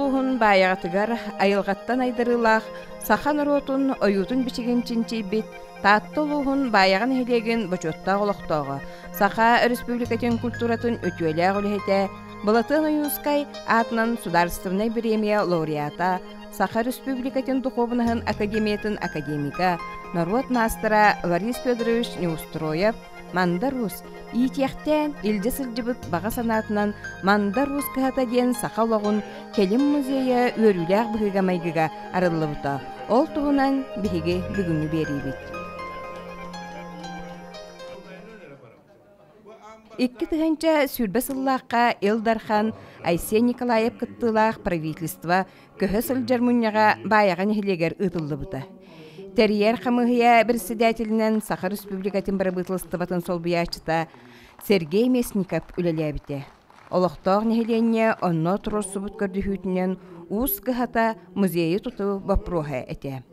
улуһун баайаҕатыгар айылҕаттан айдырылаах сахан оротун ойутун бичигин чинчийбит таатты улуһун баайаҕан эхилиэгин бочуоттаах олохтоого саха республикатын культуратын өтүөлээх үлэһэтэ Балатын Оюскай атынан Сударственной премия лауреата Саха республикатын духовныһын академиятын академика народ мастера Борис Федорович Неустроев Мандарус иитиэхтэн илдьэ сылдьыбыт баҕа санаатынан Мандарус кыһата диэн саха олоҕун Келим музейа үөрүүлээх быһыга майгыга арыллыбыта. Ол туһунан биһиги бүгүҥҥү биэриибит. Икки тыһынча сүрбэ сыллаахха Илдархан Айсен Николаев кыттыылаах правительство көһө сылдьар мунньаҕа баайаҕан эхилиэгэр ыытыллыбыта. Терьер хамыһыя председателинен Саха республикатын барабытылыстыбатын солбуяачыта Сергей Местников үлэлээбите. Олохтоох нехиленне онно туруссубут көрдүһүүтүнен уус кыһата музейы туту бопроһа эте.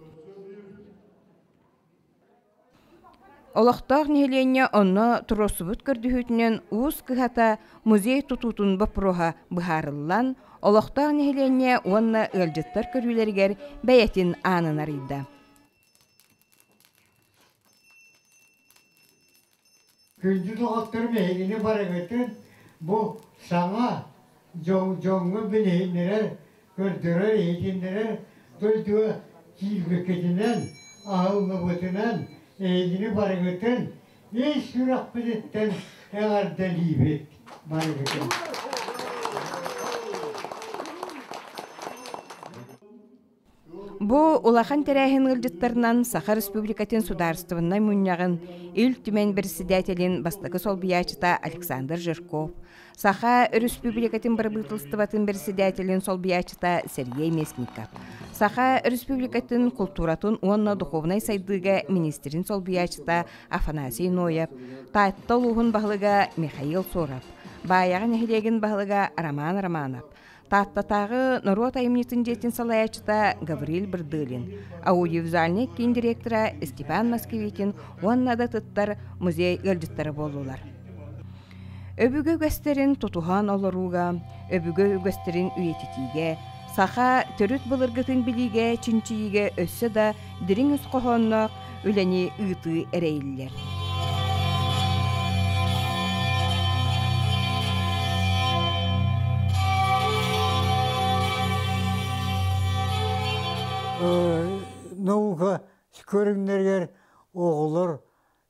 Олохтоох нехиленне онно туруссубут көрдүһүүтүнен уус кыһата музей тутутун бопроһа быһаарыллан олохтоох нехиленне уонна ыалдьыттар көрүүлэригэр бэйэтин аанынарыйда. Күнді доғаттыр мейгіне барығытын бұл саңа жоңғы білейінлері көрдірер ейтіндері дөлдігі кейбекетінен, ағылы бұтынан ейгіне барығытын ей сұрақ білеттен әғарда лейбет барығытын. Бу улахан терәһин ылдыттарынан Саха республикатын сударствынна муннягын ил түмен председателин бастакы солбиячыта Александр Жирков, Саха республикатын барбытылстыбатын председателин солбиячыта Сергей Местников, Саха республикатын культуратын уонна духовнай сайдыга министрин солбиячыта Афанасий Ноев, таатта улуһун баһылыга Михаил Соров, баайаҕан эхилиэгин баһылыга Роман Романов, Таттатағы народ аймнитин детин салаячыта Гаврил Бырдылин, аудиовизуальный кин директора Степан Москвитин, уаннада тыттар музей өлдіттары болулар. Өбүгө gösтерин тутухан олоруга, өбүгө gösтерин үйетитиге, саха төрүт былыргытын билиге, чинчииге өссө да дирин үс кохоннок үлени ыты эрейллер. Наука көріңдергер оғылыр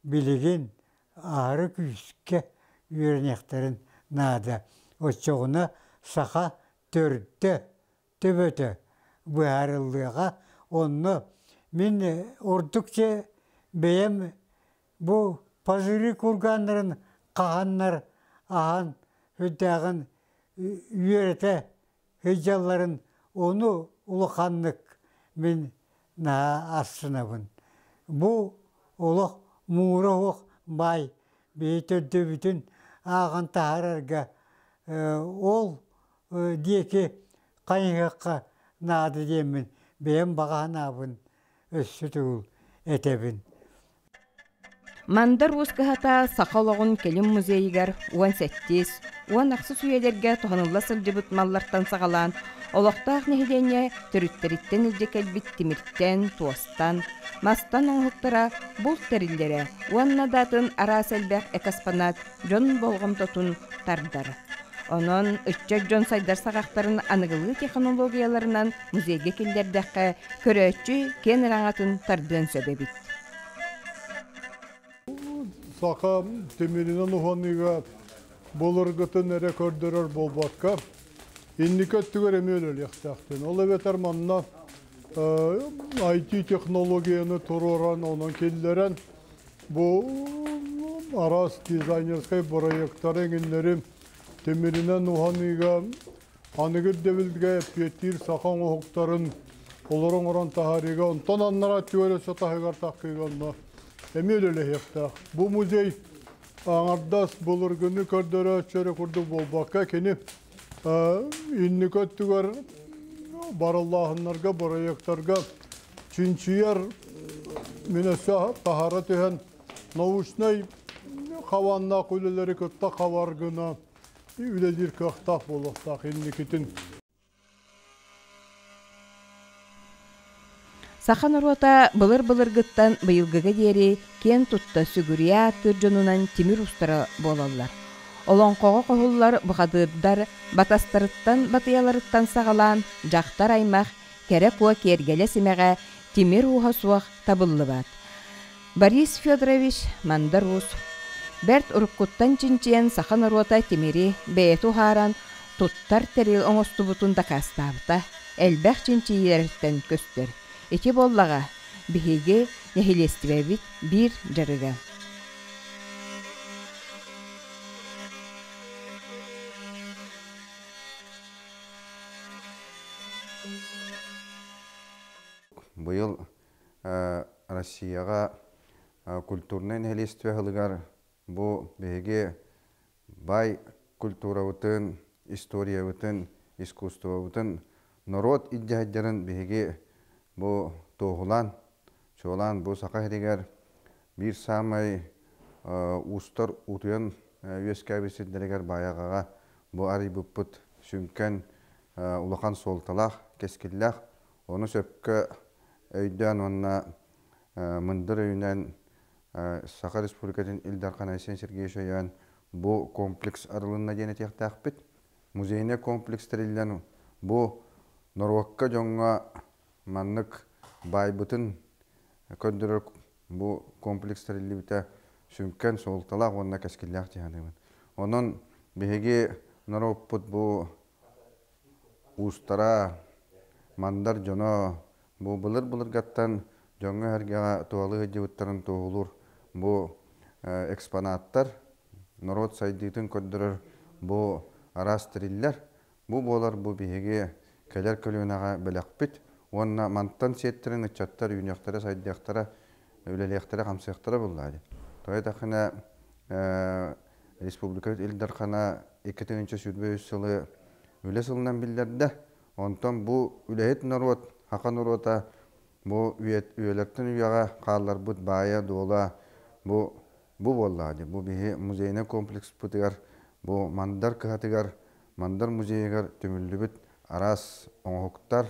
білеген ары күйіске үйернектерін нады. Өтчоғына сақа төрді төбөті бұйарылыға онны мен ордықче бәйім бұл пазыры күрганларын қағанлар ағын өттәғын үйерті өйжаларын оны ұлықанлық мен на асынабын. Бұл олық мұңыры оқ бай бейтөрді бүтін ағын тағарарға ол деке қайыңаққа нады демін бәйім баған абын өссі түгіл әтебін. Мандар ускахата сақалоғын келім музейігер уан сәттес, уан ақсыз үйелерге тұғанылла сылдыбыт маллартан сағалан, олықтақ нехилене түріттеріттен үлдекелбіт тимирттен, туастан, мастан оңықтыра бұл тәрілдері, уан надатын ара сәлбәқ экаспанат жон болғым тұтын тардары. Онын үтчек жон сайдар сағақтарын анығылы технологияларынан музейге келдердәққа көрөтчі кен раңатын тардын сөбебіт. Сақа темиринен ұғаныға болырғытын әрі көрдірер болбатқа. Инникеттігер емелел яқтақтын. Ол әветер манна IT технологияны тұроран, онын келдерен бұл арас дизайнерскай проекттарын еңінлері темиринен ұғаныға анығыр девілдіге әпкеттір сақан ұғықтарын оларын оран тахариға, онтан аннара түйөресі тахығар таққиғанна. Эмелеле яқтақ. Бұл музей аңардас болыргыны көрдері өтшері құрды болбаққа кені инні көттігер бараллахынларға, бараяқтарға чинчияр менесі тахара түйен наушнай қаванна құлелері көтті қаваргына үлелер көқтақ болықтақ инні кетін. Сахан орота былыр-былыр гыттан быйылгыга диери кен тутта сүгүрия тыржонунан тимир устара болаллар. Олонқоға қоғыллар бұқадырдар батастырыттан батыяларыттан сағалан жақтар аймақ кәрі куа кергелі сімеға тимир уға суақ табылы бат. Борис Федорович мандар ус. Бәрт ұрыққыттан чинчиен сахан орота тимири бәйету харан туттар тәрел оңысты бұтында қастабыта әлбәқ чинчиерттен көстер. Эти боллаға біхеге нәхилестібәбіт бір жарыға. Быйыл Россияға культурный нәхилестібә хылығар бұ біхеге бай культура бұтын, история бұтын, искусство бұтын, народ иддяхаджарын біхеге bu toğulan, çoğulan bu saqa hedigar bir samay ustar utuyan üyeskabisidderigar bayağağa bu arı bupput sümken ulakan soltalaq, keskillaq, onu söpke öyden onna mındır öyünden Saqa Respublikatın İldarkan Aysen Sergeyşoyan bu kompleks aralığına genetik taqbit, muzeyine kompleksterillen bu Norvakka jonga manlık baybıtın köndürür bu komplekslerli bite sümken soltalaq onna keskillaq cihanımın. Onun bihegi naroput bu ustara mandar jono bu bılır gattan jonga hergağa tualı hıcıvıtların tuğulur bu eksponatlar narot saydığın köndürür bu araştırırlar bu bolar bu bihegi keler kölünağa belaqbit. Onna mantан сеттерин ычаттар үйнөктөрө сайдыяктара өлелектери камсыяктара буллады. Той тахына республика Илдархана 2000 жылы үле сылынан биллерде. Онтон бу үлехет народ, хака народа бу үйелектин үйага каалар бут бая дола бу буллады. Бу бихи музейне комплекс бутыгар, бу мандар кыхатыгар, мандар музейгар төмүллүбүт арас оңоктар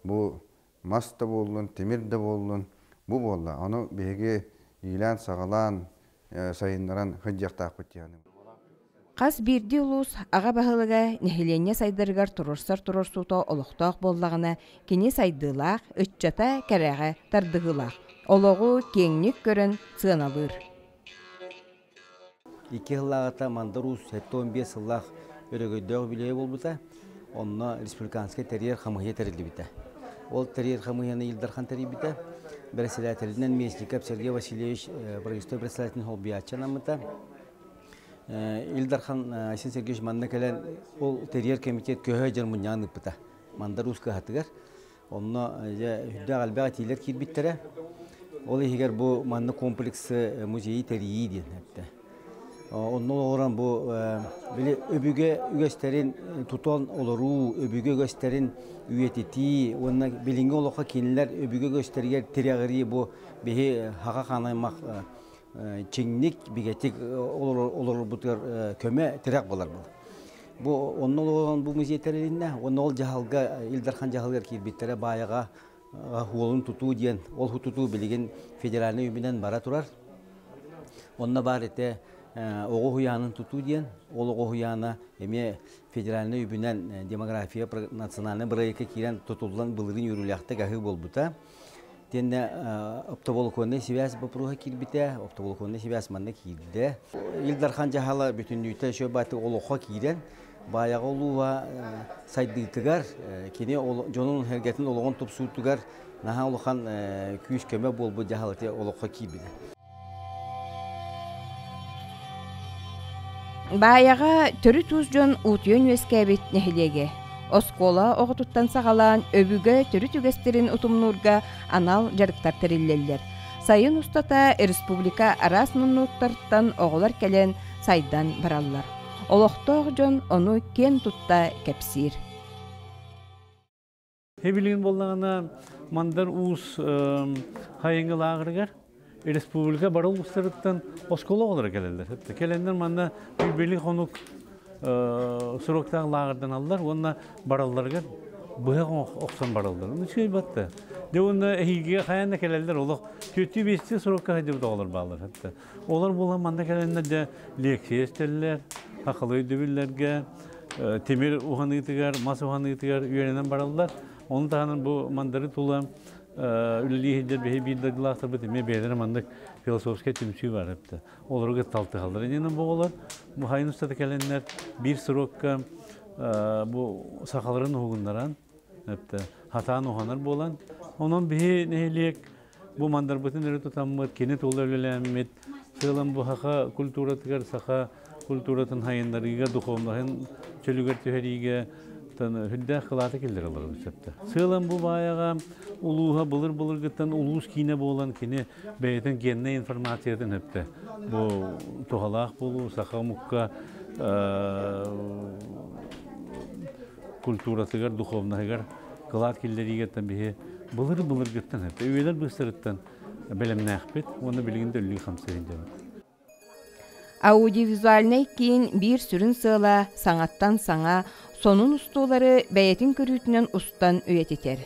bu masta bolun, temir de bolun, bu bolla. Onu bege ilan sağalan sayınlaran hıccaktaq bitiyanı. Qas birdi ulus ağa bahılıga nehilenye saydırgar turur suta oluqtaq bollağına kini saydılaq, ötçata karağa tardığılaq. Oloğu kenglik görün sığınalır. 2 yıllarda mandarus 15 yıllar örgüdög bileye bolbuta, onna respublikanske teriyer xamıya terildi bite. Ол терьер хамыяны Илдархан терибите, председателинен местников Сергей Васильевич правительство председателин холбиячанамыта. Илдархан Айсен Сергеевич манна келен ол терьер комитет көһө жермуньяны пыта. Мандарус кахатыгар. Онно хүддә галбага тилер кирбиттере. Ол егер бу манна комплексы музейи терии ден хәтта. Онно оран бу биле өбүгө үгөстерин тутон олору, өбүгө gösterin üyetiti, onunla bilingi olukha kinler öbüge gösterger tiragiri bu bihi haka kanaymak çinglik bigetik olur bu köme tirak bolar bu. Bu onun olan bu müzeyterlerinde onun ol jahalga İldarhan jahalgar kirbittere bayaga huolun tutu diyen ol hututu bilgin federalne übünden bara turar. Onunla barete oğu huyanın tutu diyen, oğu huyana eme federalne übünden demografiya nasyonalne bırayıka kiren tutulan bılırın yürülüyakta gahı bolbuta. Tende optobolkonda sivas bapruha kirbite, optobolkonda sivas manna kirde. İldarhan jahala bütünlüğüte şöbatı oluğa kiren, bayağı oluğa saydıgıtıgar, kine jonun hergetin oluğun topsuğutugar, naha oluğan küyüş köme bolbu jahalatı oluğa kirbide. Баяға төрі тұзжон ұтыйын өскәбет нәхілеге. Оскола оғытыттан сағалан өбігі төрі түгестерін ұтымнурға анал жарықтар тәрелелер. Сайын ұстата республика арас мұнуттарттан оғылар кәлен сайдан баралар. Олықтоқ жон оны кен тұтта кәпсир. Хебилген болғана мандар уыз хайыңғыл ағырғар. Республика барыл ұстарыттан оскола олар келелер. Келендер манда бейбелі қонук сұрақтағы лағырдан алылар, онына баралларға бұяқ оқсан баралдар. Оны шөй батты. Де оны әйге қаянда келелдер, олық көті бесте сұраққа қайдып да олар балар. Олар болған манда келелдер де лекция естелілер, ақылы өйдебілерге, темір ұғанығытығар, мас ұғанығытығар үйерінен баралдар. Оны тағынан бұл мандары тұла үлілейдер бәйі бейдадылақтар бұд, еме бәйдері мандық философская түмсүй бар. Оларға талты қалдар. Енен бұғылар, бұл хайын ұстады келелдер бір сұраққа бұл сақаларын ұғындаран, хатан ұғанар болан. Onun bir nehirlik bu mandar bütün ürün tutamıt, kenet olaylarımız, sığlam bu haka kulturatıgar saka kulturatın hayınlarıga, duhovların çölüger tüheriga, hüdde kılatı kildir alır bisepte. Sığlam bu bayağa uluha bulur gıttan ulus kine bolan kine beytin kendine informasiyadan hepte. Bu tohalak bulu, saka mukka kulturatıgar, duhovnatıgar kılat kilderiga tabii. Bulur gittin hep. Üyeler bu sırttan belemne akbet, onu bilginde ölüyü kamsayınca. Audiovizualnay keyin bir sürün sığla sanattan sana sonun ustuları beyetin körütünün ustan üyetiter.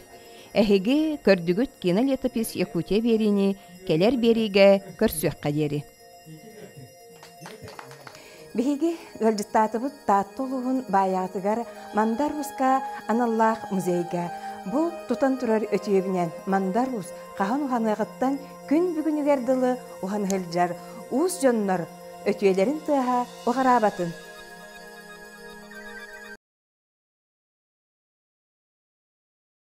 Ehege kördügüt genel yatapis Yakutiya berini keler berige körsüyak kaderi. Bihige gölcüttatıbıt tattoluğun bayatıgar Mandaruska Anallah Muzeyga bu tutan turar ötüyebinen Mandarus kahan uhanıgıttan gün bugünü verdilı uhanıgılcar uğuz jönler ötüyelerin tığa uğarabatın.